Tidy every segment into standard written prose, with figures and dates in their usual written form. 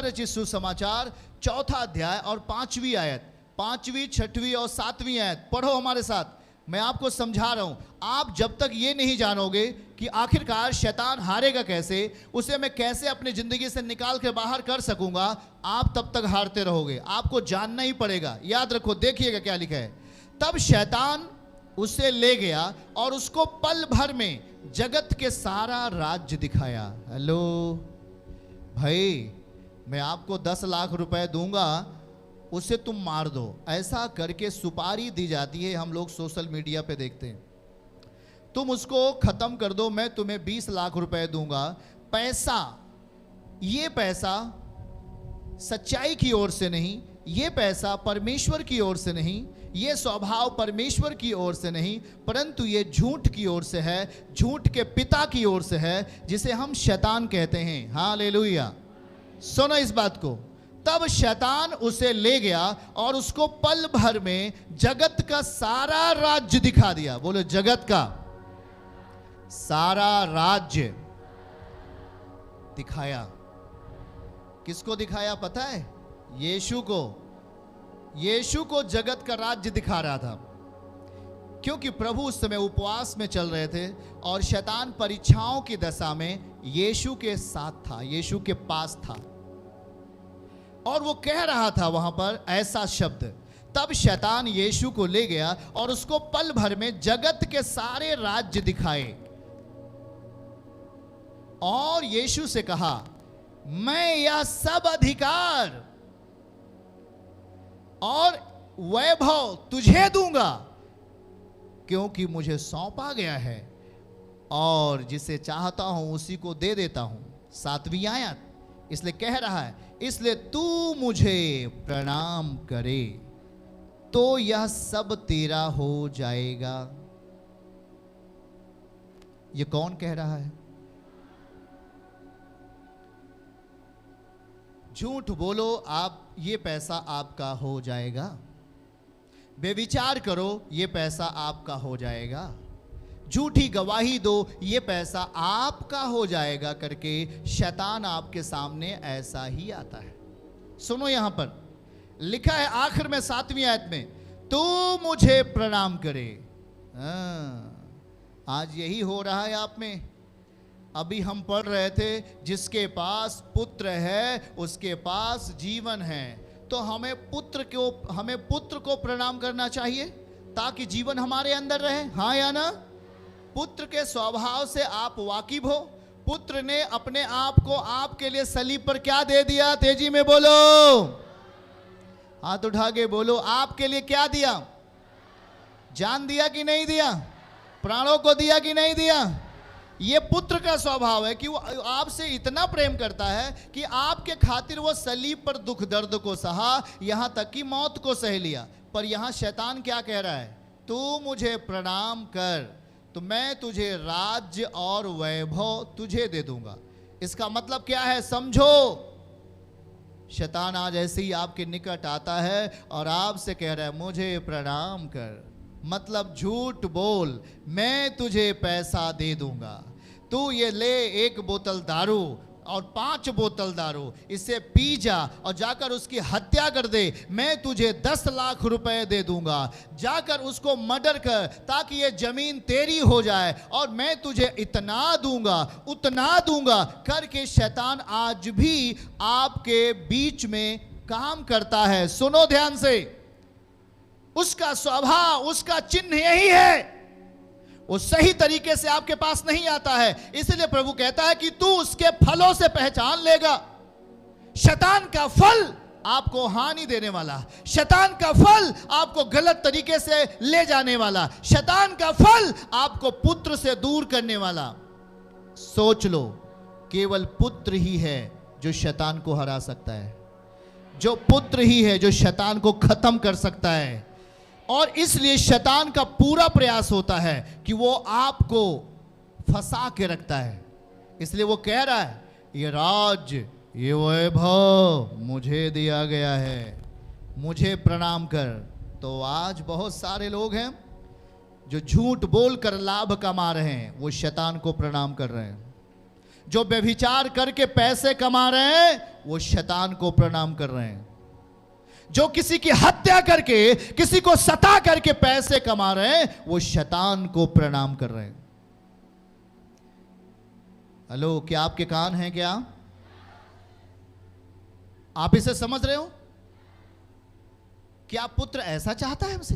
रचित सुसमाचार 4 अध्याय और 5वीं आयत, 5वीं, 6वीं और 7वीं आयत पढ़ो हमारे साथ। मैं आपको समझा रहा हूं, आप जब तक ये नहीं जानोगे कि आखिरकार शैतान हारेगा कैसे, उसे मैं कैसे अपनी जिंदगी से निकाल के बाहर कर सकूंगा, आप तब तक हारते रहोगे। आपको जानना ही पड़ेगा। याद रखो, देखिएगा क्या लिखा है। तब शैतान उसे ले गया और उसको पल भर में जगत के सारा राज्य दिखाया। हेलो भाई, मैं आपको 10 लाख रुपए दूंगा, उसे तुम मार दो, ऐसा करके सुपारी दी जाती है, हम लोग सोशल मीडिया पे देखते हैं। तुम उसको खत्म कर दो, मैं तुम्हें 20 लाख रुपए दूंगा। पैसा, ये पैसा सच्चाई की ओर से नहीं, ये पैसा परमेश्वर की ओर से नहीं, ये स्वभाव परमेश्वर की ओर से नहीं, परंतु ये झूठ की ओर से है, झूठ के पिता की ओर से है, जिसे हम शैतान कहते हैं। हालेलुया। सुनो इस बात को। तब शैतान उसे ले गया और उसको पल भर में जगत का सारा राज्य दिखा दिया। बोलो, जगत का सारा राज्य दिखाया। किसको दिखाया पता है? यीशु को। यीशु को जगत का राज्य दिखा रहा था, क्योंकि प्रभु उस समय उपवास में चल रहे थे और शैतान परीक्षाओं की दशा में यीशु के साथ था, यीशु के पास था, और वो कह रहा था वहां पर ऐसा शब्द। तब शैतान यीशु को ले गया और उसको पल भर में जगत के सारे राज्य दिखाए और यीशु से कहा, मैं यह सब अधिकार और वैभव तुझे दूंगा, क्योंकि मुझे सौंपा गया है और जिसे चाहता हूं उसी को दे देता हूं। 7वीं आयत, इसलिए कह रहा है, इसलिए तू मुझे प्रणाम करे तो यह सब तेरा हो जाएगा। ये कौन कह रहा है? झूठ बोलो आप, ये पैसा आपका हो जाएगा। बेविचार करो, ये पैसा आपका हो जाएगा। झूठी गवाही दो, ये पैसा आपका हो जाएगा करके शैतान आपके सामने ऐसा ही आता है। सुनो, यहां पर लिखा है आखिर में 7वीं आयत में, तू मुझे प्रणाम करे। आज यही हो रहा है आप में। अभी हम पढ़ रहे थे, जिसके पास पुत्र है उसके पास जीवन है। तो हमें पुत्र को प्रणाम करना चाहिए ताकि जीवन हमारे अंदर रहे। हाँ या ना? पुत्र के स्वभाव से आप वाकिफ हो। पुत्र ने अपने आप को आपके लिए सलीब पर क्या दे दिया? तेजी में बोलो, हाथ उठा के बोलो, आपके लिए क्या दिया? जान दिया कि नहीं दिया? प्राणों को दिया कि नहीं दिया? ये पुत्र का स्वभाव है कि वो आपसे इतना प्रेम करता है कि आपके खातिर वो सलीब पर दुख दर्द को सहा, यहां तक कि मौत को सह लिया। पर यहां शैतान क्या कह रहा है? तू मुझे प्रणाम कर तो मैं तुझे राज्य और वैभव तुझे दे दूंगा। इसका मतलब क्या है समझो। शैतान आज ऐसे ही आपके निकट आता है और आपसे कह रहा है मुझे प्रणाम कर, मतलब झूठ बोल, मैं तुझे पैसा दे दूंगा, तू ये ले 1 बोतल दारू और 5 बोतल दारू, इसे पी जा और जाकर उसकी हत्या कर दे, मैं तुझे 10 लाख रुपए दे दूंगा, जाकर उसको मर्डर कर ताकि ये जमीन तेरी हो जाए और मैं तुझे इतना दूंगा उतना दूंगा करके शैतान आज भी आपके बीच में काम करता है। सुनो ध्यान से, उसका स्वभाव, उसका चिन्ह यही है। वो सही तरीके से आपके पास नहीं आता है, इसलिए प्रभु कहता है कि तू उसके फलों से पहचान लेगा। शैतान का फल आपको हानि देने वाला, शैतान का फल आपको गलत तरीके से ले जाने वाला, शैतान का फल आपको पुत्र से दूर करने वाला। सोच लो, केवल पुत्र ही है जो शैतान को हरा सकता है, जो पुत्र ही है जो शैतान को खत्म कर सकता है। और इसलिए शैतान का पूरा प्रयास होता है कि वो आपको फंसा के रखता है। इसलिए वो कह रहा है ये राज्य, ये वैभव मुझे दिया गया है, मुझे प्रणाम कर। तो आज बहुत सारे लोग हैं जो झूठ बोलकर लाभ कमा रहे हैं, वो शैतान को प्रणाम कर रहे हैं। जो व्यभिचार करके पैसे कमा रहे हैं वो शैतान को प्रणाम कर रहे हैं। जो किसी की हत्या करके, किसी को सता करके पैसे कमा रहे हैं वो शैतान को प्रणाम कर रहे हैं। हेलो, क्या आपके कान हैं? क्या आप इसे समझ रहे हो? क्या पुत्र ऐसा चाहता है हमसे?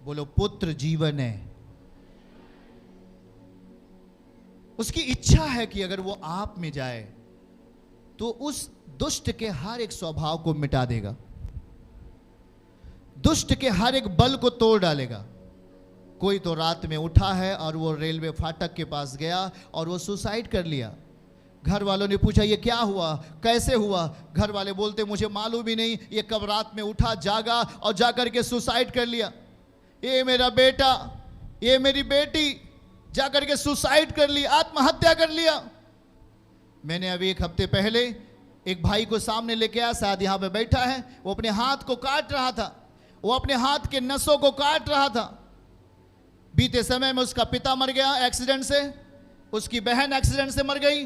बोलो, पुत्र जीवन है। उसकी इच्छा है कि अगर वो आप में जाए तो उस दुष्ट के हर एक स्वभाव को मिटा देगा, दुष्ट के हर एक बल को तोड़ डालेगा। कोई तो रात में उठा है और वो रेलवे फाटक के पास गया और वो सुसाइड कर लिया। घर वालों ने पूछा ये क्या हुआ, कैसे हुआ? घर वाले बोलते मुझे मालूम ही नहीं, ये कब रात में उठा, जागा और जाकर के सुसाइड कर लिया। ये मेरा बेटा, ये मेरी बेटी जाकर के सुसाइड कर ली, आत्महत्या कर लिया। मैंने अभी 1 हफ्ते पहले एक भाई को सामने लेके आया, शायद यहां पे बैठा है। वो अपने हाथ को काट रहा था, वो अपने हाथ के नसों को काट रहा था। बीते समय में उसका पिता मर गया एक्सीडेंट से, उसकी बहन एक्सीडेंट से मर गई।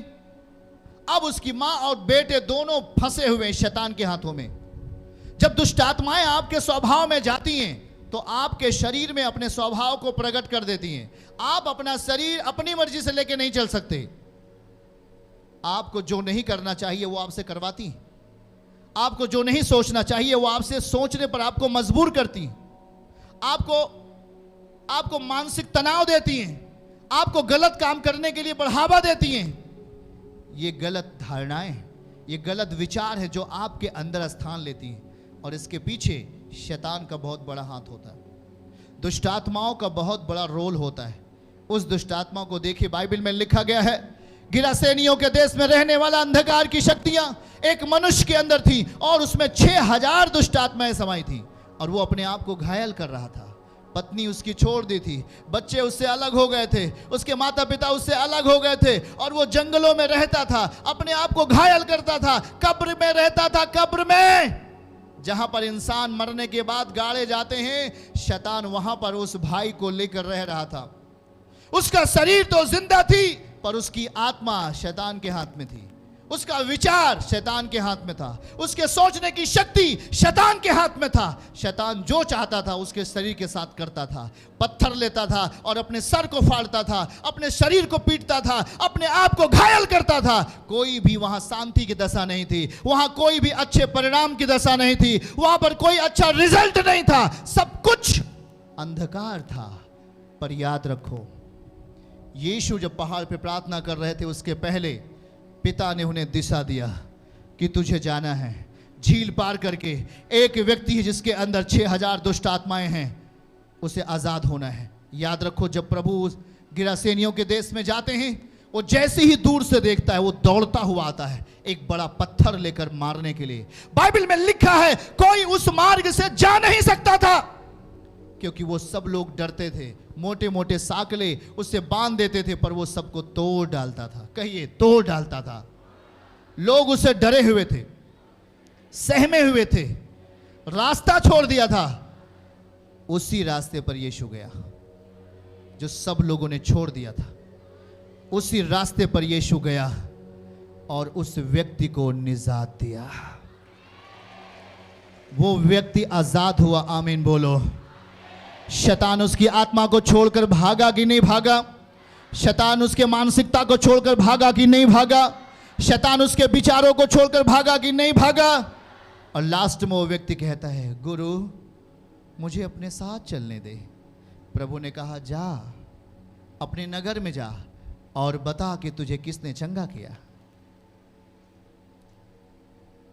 अब उसकी मां और बेटे दोनों फंसे हुए शैतान के हाथों में। जब दुष्ट आत्माएं आपके स्वभाव में जाती हैं तो आपके शरीर में अपने स्वभाव को प्रकट कर देती हैं। आप अपना शरीर अपनी मर्जी से लेके नहीं चल सकते। आपको जो नहीं करना चाहिए वो आपसे करवाती हैं। आपको जो नहीं सोचना चाहिए वो आपसे सोचने पर आपको मजबूर करती हैं। आपको मानसिक तनाव देती हैं, आपको गलत काम करने के लिए बढ़ावा देती हैं। ये गलत धारणाएं, ये गलत विचार है जो आपके अंदर स्थान लेती हैं, और इसके पीछे शैतान का बहुत बड़ा हाथ होता है। दुष्ट आत्माओं का बहुत बड़ा रोल होता है। उस दुष्ट आत्मा को देखिए, बाइबल में लिखा गया है, गिरासेनियों के देश में रहने वाला अंधकार की शक्तियां एक मनुष्य के अंदर थी और उसमें 6000 दुष्ट आत्माएं समाई थी, और वो अपने आप को घायल कर रहा था। पत्नी उसकी छोड़ दी थी, बच्चे उससे अलग हो गए थे, उसके माता पिता उससे अलग हो गए थे, और वो जंगलों में रहता था, अपने आप को घायल करता था, कब्र में रहता था। कब्र में जहां पर इंसान मरने के बाद गाड़े जाते हैं, शैतान वहां पर उस भाई को लेकर रह रहा था। उसका शरीर तो जिंदा थी पर उसकी आत्मा शैतान के हाथ में थी, उसका विचार शैतान के हाथ में था, उसके सोचने की शक्ति शैतान के हाथ में था। शैतान जो चाहता था उसके शरीर के साथ करता था। पत्थर लेता था और अपने सर को फाड़ता था, अपने शरीर को पीटता था, अपने आप को घायल करता था। कोई भी वहां शांति की दशा नहीं थी, वहां कोई भी अच्छे परिणाम की दशा नहीं थी, वहां पर कोई अच्छा रिजल्ट नहीं था, सब कुछ अंधकार था। पर याद रखो, यीशु जब पहाड़ पे प्रार्थना कर रहे थे उसके पहले पिता ने उन्हें दिशा दिया कि तुझे जाना है झील पार करके। एक व्यक्ति है जिसके अंदर 6000 दुष्ट आत्माएं हैं, उसे आजाद होना है। याद रखो, जब प्रभु गिरासेनियों के देश में जाते हैं, वो जैसे ही दूर से देखता है वो दौड़ता हुआ आता है एक बड़ा पत्थर लेकर मारने के लिए। बाइबल में लिखा है कोई उस मार्ग से जा नहीं सकता था क्योंकि वो सब लोग डरते थे। मोटे मोटे साकले उससे बांध देते थे पर वो सबको तोड़ डालता था। कहिए, तोड़ डालता था। लोग उससे डरे हुए थे, सहमे हुए थे, रास्ता छोड़ दिया था। उसी रास्ते पर यीशु गया जो सब लोगों ने छोड़ दिया था। उसी रास्ते पर यीशु गया और उस व्यक्ति को निजात दिया। वो व्यक्ति आजाद हुआ। आमीन बोलो। शैतान उसकी आत्मा को छोड़कर भागा कि नहीं भागा? शैतान उसके मानसिकता को छोड़कर भागा कि नहीं भागा? शैतान उसके विचारों को छोड़कर भागा कि नहीं भागा? और लास्ट में वो व्यक्ति कहता है, गुरु मुझे अपने साथ चलने दे। प्रभु ने कहा, जा अपने नगर में जा और बता कि तुझे किसने चंगा किया।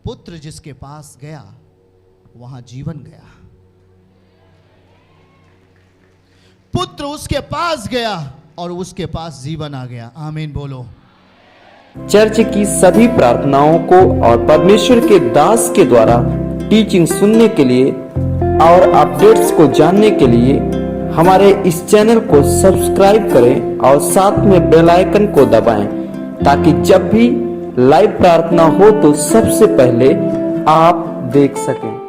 पुत्र जिसके पास गया वहां जीवन गया। पुत्र उसके पास गया और उसके पास जीवन आ गया। आमीन बोलो। चर्च की सभी प्रार्थनाओं को और परमेश्वर के दास के द्वारा टीचिंग सुनने के लिए और अपडेट्स को जानने के लिए हमारे इस चैनल को सब्सक्राइब करें और साथ में बेल आइकन को दबाएं ताकि जब भी लाइव प्रार्थना हो तो सबसे पहले आप देख सकें।